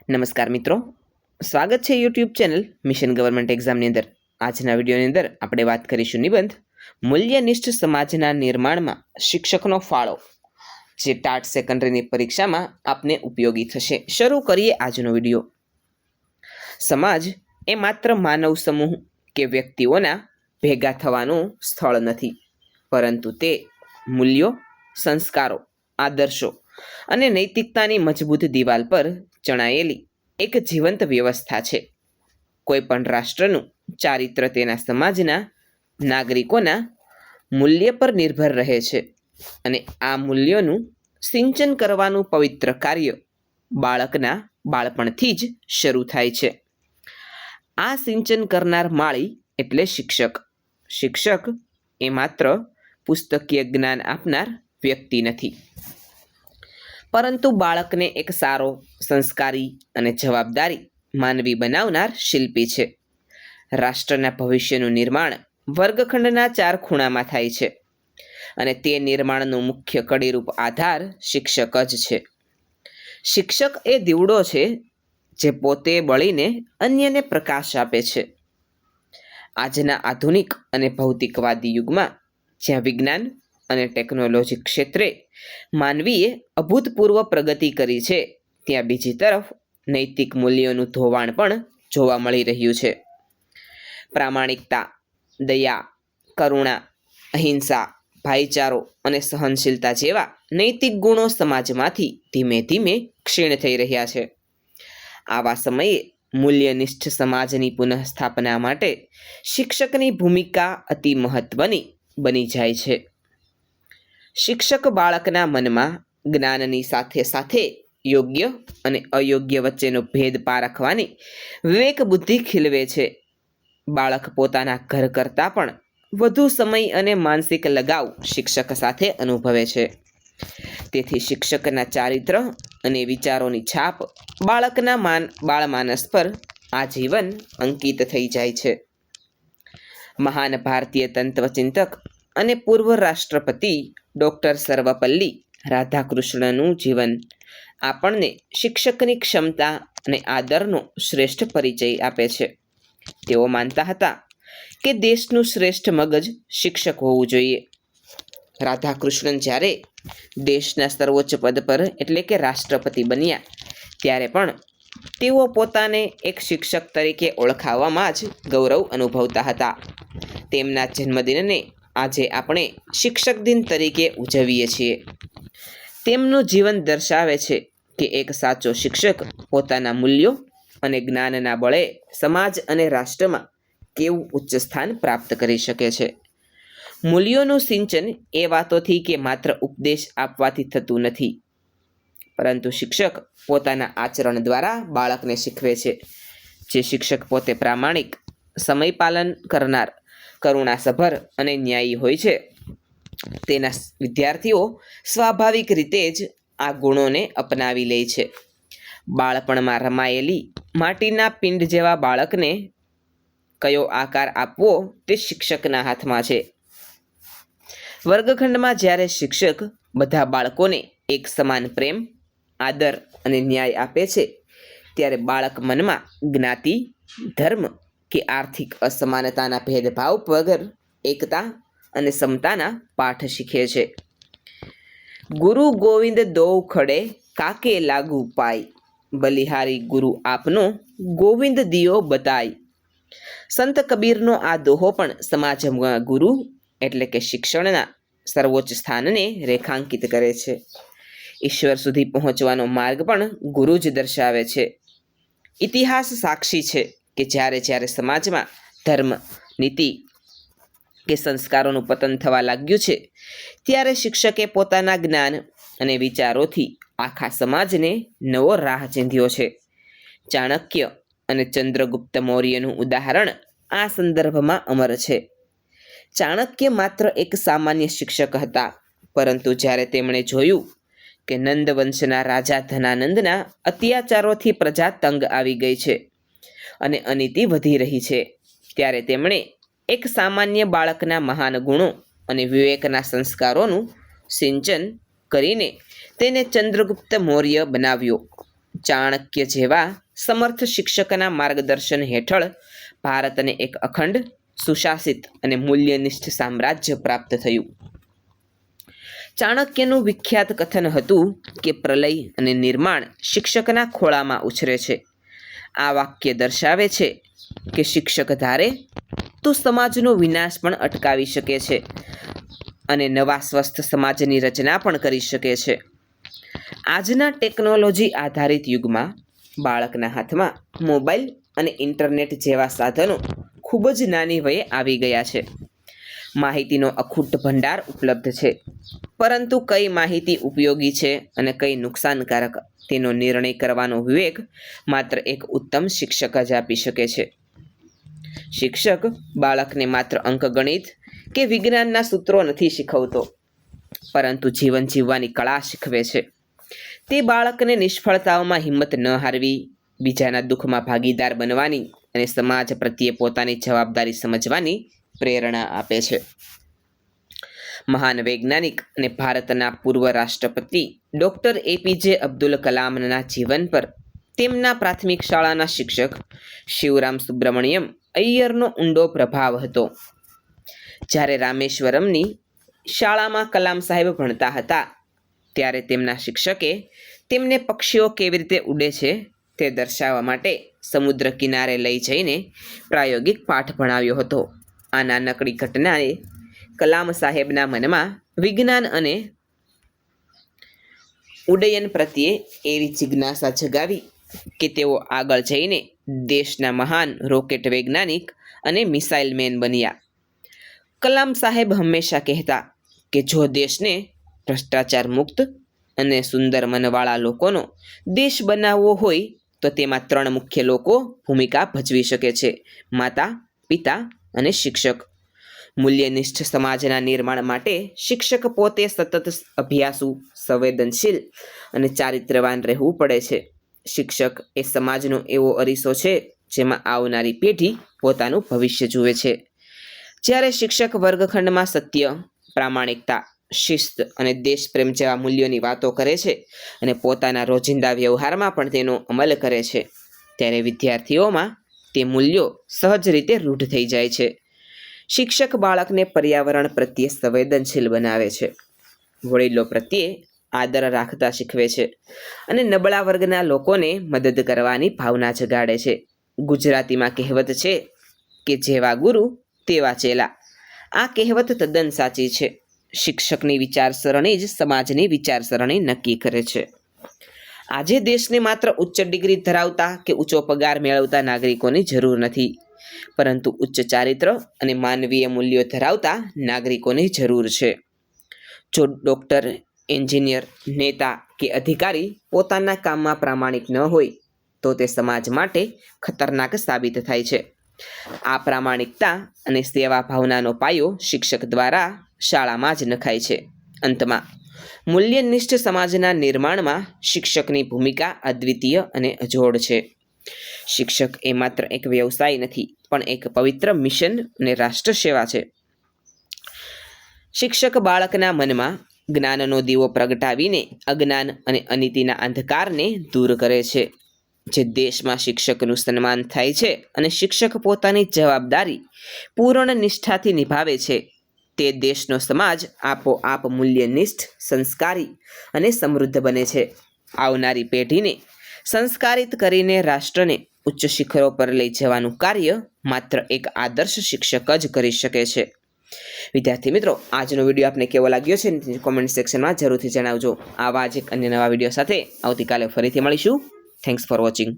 નમસ્કાર મિત્રો, સ્વાગત છે યુટ્યુબ ચેનલ મિશન ગવર્મેન્ટ એક્ઝામની અંદર. આજના વિડીયોની અંદર આપણે વાત કરીશું નિબંધ મૂલ્યનિષ્ઠ સમાજના નિર્માણમાં શિક્ષકનો ફાળો, જે ટાટ સેકન્ડરીની પરીક્ષામાં આપને ઉપયોગી થશે. શરૂ કરીએ આજનો વિડીયો. સમાજ એ માત્ર માનવ સમૂહ કે વ્યક્તિઓના ભેગા થવાનું સ્થળ નથી, પરંતુ તે મૂલ્યો, સંસ્કારો, આદર્શો અને નૈતિકતાની મજબૂત દિવાલ પર ચણાયેલી એક જીવંત વ્યવસ્થા છે. કોઈ પણ રાષ્ટ્રનું ચારિત્ર તેના સમાજના નાગરિકોના મૂલ્ય પર નિર્ભર રહે છે, અને આ મૂલ્યોનું સિંચન કરવાનું પવિત્ર કાર્ય બાળકના બાળપણથી જ શરૂ થાય છે. આ સિંચન કરનાર માળી એટલે શિક્ષક. શિક્ષક એ માત્ર પુસ્તકીય જ્ઞાન આપનાર વ્યક્તિ નથી, પરંતુ બાળકને એક સારો, સંસ્કારી અને જવાબદારી માનવી બનાવનાર શિલ્પી છે. રાષ્ટ્રના ભવિષ્યનું નિર્માણ વર્ગખંડના 4 ખૂણામાં થાય છે, અને તે નિર્માણનો મુખ્ય કડીરૂપ આધાર શિક્ષક જ છે. શિક્ષક એ દીવડો છે જે પોતે બળીને અન્યને પ્રકાશ આપે છે. આજના આધુનિક અને ભૌતિકવાદી યુગમાં, જ્યાં વિજ્ઞાન અને ટેકનોલોજી ક્ષેત્રે માનવીએ અભૂતપૂર્વ પ્રગતિ કરી છે, ત્યાં બીજી તરફ નૈતિક મૂલ્યોનું ધોવાણ પણ જોવા મળી રહ્યું છે. પ્રામાણિકતા, દયા, કરુણા, અહિંસા, ભાઈચારો અને સહનશીલતા જેવા નૈતિક ગુણો સમાજમાંથી ધીમે ધીમે ક્ષીણ થઈ રહ્યા છે. આવા સમયે મૂલ્યનિષ્ઠ સમાજની પુનઃસ્થાપના માટે શિક્ષકની ભૂમિકા અતિ મહત્વની બની જાય છે. શિક્ષક બાળકના મનમાં જ્ઞાનની સાથે સાથે યોગ્ય અને અયોગ્ય વચ્ચેનો ભેદ પારખવાની વિવેક બુદ્ધિ ખીલવે છે. બાળક પોતાના ઘર કરતાં પણ વધુ સમય અને માનસિક લગાવ શિક્ષક સાથે અનુભવે છે. તેથી શિક્ષકના ચારિત્ર અને વિચારોની છાપ બાળકના બાળમાનસ પર આજીવન અંકિત થઈ જાય છે. મહાન ભારતીય તત્વચિંતક અને પૂર્વ રાષ્ટ્રપતિ ડૉક્ટર સર્વપલ્લી રાધાકૃષ્ણનું જીવન આપણને શિક્ષકની ક્ષમતા અને આદરનો શ્રેષ્ઠ પરિચય આપે છે. તેઓ માનતા હતા કે દેશનું શ્રેષ્ઠ મગજ શિક્ષક હોવું જોઈએ. રાધાકૃષ્ણન જ્યારે દેશના સર્વોચ્ચ પદ પર એટલે કે રાષ્ટ્રપતિ બન્યા, ત્યારે પણ તેઓ પોતાને એક શિક્ષક તરીકે ઓળખાવવામાં જ ગૌરવ અનુભવતા હતા. તેમના જન્મદિનને આજે આપણે શિક્ષક દિન તરીકે ઉજવીએ છીએ. તેમનું જીવન દર્શાવે છે કે એક સાચો શિક્ષક પોતાના મૂલ્યો અને જ્ઞાનના બળે સમાજ અને રાષ્ટ્રમાં કેવું ઉચ્ચ સ્થાન પ્રાપ્ત કરી શકે છે. મૂલ્યોનું સિંચન એ વાતોથી કે માત્ર ઉપદેશ આપવાથી થતું નથી, પરંતુ શિક્ષક પોતાના આચરણ દ્વારા બાળકને શીખવે છે. જે શિક્ષક પોતે પ્રામાણિક, સમય પાલન કરનાર, કરુણાસભર અને ન્યાયી હોય છે, તેના વિદ્યાર્થીઓ સ્વાભાવિક રીતે જ આ ગુણોને અપનાવી લે છે. બાળપણમાં રમાયેલી માટીના પિંડ જેવા બાળકને કયો આકાર આપવો તે શિક્ષકના હાથમાં છે. વર્ગખંડમાં જ્યારે શિક્ષક બધા બાળકોને એક સમાન પ્રેમ, આદર અને ન્યાય આપે છે, ત્યારે બાળક મનમાં જ્ઞાતિ, ધર્મ કે આર્થિક અસમાનતાના ભેદભાવ વગર એકતા અને સમતાના પાઠ શીખે છે. ગુરુ ગોવિંદ દોઉ ખડે કાકે લાગુ પાય, બલિહારી ગુરુ આપનો ગોવિંદ દિયો બતાય. સંત કબીરનો આ દોહો પણ સમાજમાં ગુરુ એટલે કે શિક્ષણના સર્વોચ્ચ સ્થાનને રેખાંકિત કરે છે. ઈશ્વર સુધી પહોંચવાનો માર્ગ પણ ગુરુ જ દર્શાવે છે. ઇતિહાસ સાક્ષી છે કે જ્યારે જ્યારે સમાજમાં ધર્મ, નીતિ કે સંસ્કારોનું પતન થવા લાગ્યું છે, ત્યારે શિક્ષકે પોતાના જ્ઞાન અને વિચારોથી આખા સમાજને નવો રાહ ચીંધ્યો છે. ચાણક્ય અને ચંદ્રગુપ્ત મૌર્યનું ઉદાહરણ આ સંદર્ભમાં અમર છે. ચાણક્ય માત્ર એક સામાન્ય શિક્ષક હતા, પરંતુ જ્યારે તેમણે જોયું કે નંદવંશના રાજા ધનાનંદના અત્યાચારોથી પ્રજા તંગ આવી ગઈ છે અને અનીતિ વધી રહી છે, ત્યારે તેમણે એક સામાન્ય બાળકના મહાન ગુણો અને વિવેકના સંસ્કારોનું સિંચન કરીને તેને ચંદ્રગુપ્ત મૌર્ય બનાવ્યો. ચાણક્ય જેવા સમર્થ શિક્ષકના માર્ગદર્શન હેઠળ ભારતને એક અખંડ, સુશાસિત અને મૂલ્યનિષ્ઠ સામ્રાજ્ય પ્રાપ્ત થયું. ચાણક્યનું વિખ્યાત કથન હતું કે પ્રલય અને નિર્માણ શિક્ષકના ખોળામાં ઉછરે છે. આ વાક્ય દર્શાવે છે કે શિક્ષક ધારે તો સમાજનો વિનાશ પણ અટકાવી શકે છે અને નવા સ્વસ્થ સમાજની રચના પણ કરી શકે છે. આજના ટેકનોલોજી આધારિત યુગમાં બાળકના હાથમાં મોબાઈલ અને ઇન્ટરનેટ જેવા સાધનો ખૂબ જ નાની વયે આવી ગયા છે. માહિતીનો અખૂટ ભંડાર ઉપલબ્ધ છે, પરંતુ કઈ માહિતી ઉપયોગી છે અને કઈ નુકસાનકારક તેનો નિર્ણય કરવાનો વિવેક માત્ર એક ઉત્તમ શિક્ષક જ આપી શકે છે. શિક્ષક બાળકને માત્ર અંકગણિત કે વિજ્ઞાનના સૂત્રો નથી શીખવતો, પરંતુ જીવન જીવવાની કળા શીખવે છે. તે બાળકને નિષ્ફળતાઓમાં હિંમત ન હારવી, બીજાના દુઃખમાં ભાગીદાર બનવાની અને સમાજ પ્રત્યે પોતાની જવાબદારી સમજવાની પ્રેરણા આપે છે. મહાન વૈજ્ઞાનિક અને ભારતના પૂર્વ રાષ્ટ્રપતિ ડૉક્ટર એપીજે અબ્દુલ કલામના જીવન પર તેમના પ્રાથમિક શાળાના શિક્ષક શિવરામ સુબ્રમણ્યમ અય્યરનો ઊંડો પ્રભાવ હતો. જ્યારે રામેશ્વરમની શાળામાં કલામ સાહેબ ભણતા હતા, ત્યારે તેમના શિક્ષકે તેમને પક્ષીઓ કેવી રીતે ઉડે છે તે દર્શાવવા માટે સમુદ્ર કિનારે લઈ જઈને પ્રાયોગિક પાઠ ભણાવ્યો હતો. આ નાનકડી ઘટનાએ કલામ સાહેબના મનમાં વિજ્ઞાન અને ઉડ્ડયન પ્રત્યે એવી જિજ્ઞાસા જગાવી કે તેઓ આગળ જઈને દેશના મહાન રોકેટ વૈજ્ઞાનિક અને મિસાઇલ મેન બન્યા. કલામ સાહેબ હંમેશા કહેતા કે જો દેશને ભ્રષ્ટાચાર મુક્ત અને સુંદર મનવાળા લોકોનો દેશ બનાવવો હોય તો તેમાં 3 મુખ્ય લોકો ભૂમિકા ભજવી શકે છે: માતા, પિતા અને શિક્ષક. મૂલ્યનિષ્ઠ સમાજના નિર્માણ માટે શિક્ષક પોતે સતત અભ્યાસુ, સંવેદનશીલ અને ચારિત્રવાન રહેવું પડે છે. શિક્ષક એ સમાજનો એવો અરીસો છે જેમાં આવનારી પેઢી પોતાનું ભવિષ્ય જુએ છે. જ્યારે શિક્ષક વર્ગખંડમાં સત્ય, પ્રામાણિકતા, શિસ્ત અને દેશપ્રેમ જેવા મૂલ્યોની વાતો કરે છે અને પોતાના રોજિંદા વ્યવહારમાં પણ તેનો અમલ કરે છે, ત્યારે વિદ્યાર્થીઓમાં તે મૂલ્યો સહજ રીતે રૂઢ થઈ જાય છે. શિક્ષક બાળકને પર્યાવરણ પ્રત્યે સંવેદનશીલ બનાવે છે, વડીલો પ્રત્યે આદર રાખતા શીખવે છે અને નબળા વર્ગના લોકોને મદદ કરવાની ભાવના જગાડે છે. ગુજરાતીમાં કહેવત છે કે જેવા ગુરુ તેવા ચેલા. આ કહેવત તદ્દન સાચી છે. શિક્ષકની વિચારસરણી જ સમાજની વિચારસરણી નક્કી કરે છે. આજે દેશને માત્ર ઉચ્ચ ડિગ્રી ધરાવતા કે ઊંચો પગાર મેળવતા નાગરિકોની જરૂર નથી, પરંતુ ઉચ્ચ ચારિત્ર અને માનવીય મૂલ્યો ધરાવતા નાગરિકોની જરૂર છે. જો ડૉક્ટર, એન્જિનિયર, નેતા કે અધિકારી પોતાના કામમાં પ્રામાણિક ન હોય તો તે સમાજ માટે ખતરનાક સાબિત થાય છે. આ પ્રામાણિકતા અને સેવા ભાવનાનો પાયો શિક્ષક દ્વારા શાળામાં જ નખાય છે. અંતમાં, મૂલ્યનિષ્ઠ સમાજના નિર્માણમાં શિક્ષકની ભૂમિકા અદ્વિતીય અને અજોડ છે. શિક્ષક એ માત્ર એક વ્યવસાય નથી, પણ એક પવિત્ર મિશન અને રાષ્ટ્ર સેવા છે. શિક્ષક બાળકના મનમાં જ્ઞાનનો દીવો પ્રગટાવીને અજ્ઞાન અને અનીતિના અંધકારને દૂર કરે છે. જે દેશમાં શિક્ષકનું સન્માન થાય છે અને શિક્ષક પોતાની જવાબદારી પૂર્ણ નિષ્ઠાથી નિભાવે છે, તે દેશનો સમાજ આપોઆપ મૂલ્યનિષ્ઠ, સંસ્કારી અને સમૃદ્ધ બને છે. આવનારી પેઢીને સંસ્કારિત કરીને રાષ્ટ્રને ઉચ્ચ શિખરો પર લઈ જવાનું કાર્ય માત્ર એક આદર્શ શિક્ષક જ કરી શકે છે. વિદ્યાર્થી મિત્રો, આજનો વિડીયો આપને કેવો લાગ્યો છે કોમેન્ટ સેક્શનમાં જરૂરથી જણાવજો. આવા જ એક અન્ય નવા વિડીયો સાથે આવતીકાલે ફરીથી મળીશું. Thanks for watching.